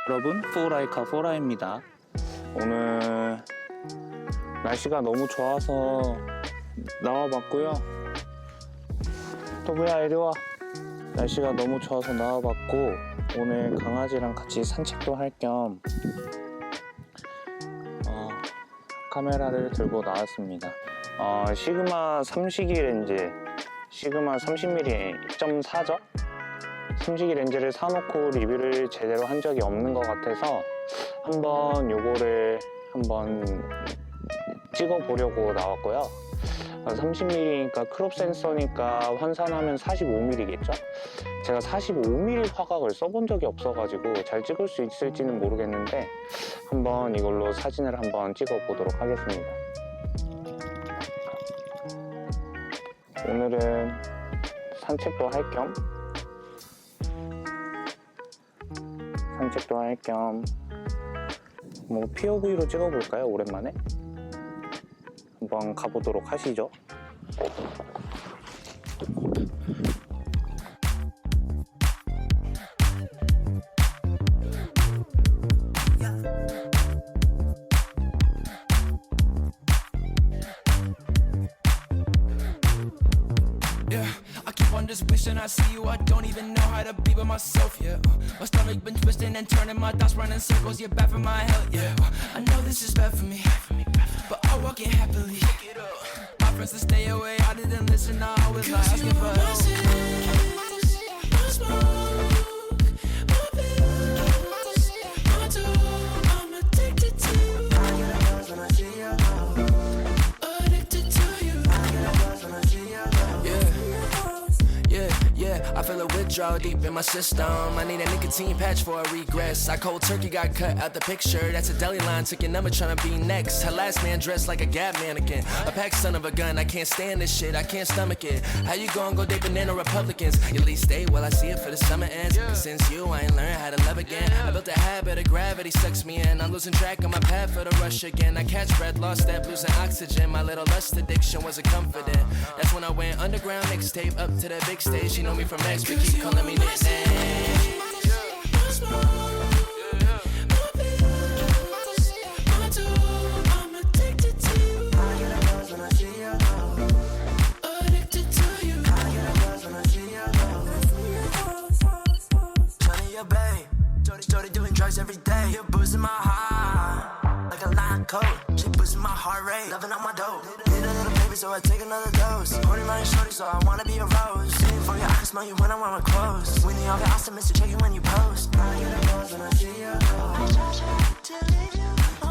여러분, 포라이카 포라입니다. 오늘 날씨가 너무 좋아서 나와봤고요. 또비야 이리와. 날씨가 너무 좋아서 나와봤고, 오늘 강아지랑 같이 산책도 할 겸 카메라를 들고 나왔습니다. 시그마 3시기 렌즈, 시그마 30mm 1.4죠? 3시기 렌즈를 사놓고 리뷰를 제대로 한 적이 없는 것 같아서 한번 요거를 한번 찍어보려고 나왔고요. 30mm니까 크롭 센서니까 환산하면 45mm겠죠? 제가 45mm 화각을 써본 적이 없어가지고 잘 찍을 수 있을지는 모르겠는데 한번 이걸로 사진을 한번 찍어보도록 하겠습니다. 오늘은 산책도 할 겸 뭐 POV로 찍어볼까요? 오랜만에 한번 가보도록 하시죠. Just wishing I see you, I don't even know how to be by myself, yeah. My stomach been twisting and turning, my thoughts running circles, you're bad for my health, yeah. I know this is bad for me, but I walk it happily. My friends to stay away, I didn't listen, I always like asking for help. I'm addicted to you. I get a buzz when I see you. Addicted to you. I get a buzz when I see you. Yeah, I feel a withdrawal deep in my system. I need a nicotine patch for a regress. I cold turkey got cut out the picture. That's a deli line, took your number tryna be next. Her last man dressed like a Gap mannequin. A packed son of a gun, I can't stand this shit, I can't stomach it. How you gon' go date banana Republicans? At least stay while I see it for the summer ends. Since you, I ain't learned how to love again. I built a habit of gravity, sucks me in. I'm losing track of my path for the rush again. I catch breath, lost step, losing oxygen. My little lust addiction was a comforting. That's when I went underground, mixtape up to the big stage. She know me from X, but keep calling me nicknames. I'm addicted to you. I get a buzz when I see you. Addicted to you. I get a buzz when I see you. Johnny, your babe. Jody doing drugs every day. You're boosting my heart like a line coat. She boosting my heart rate, loving on my dope. Need a little baby, so I take another dose. Horny like shorty, so I wanna be a rose. For you, I can smell you when I'm wearing clothes. When you have your awesome, Mr. Check you when you post. I get a buzz when I see you. I try to leave you.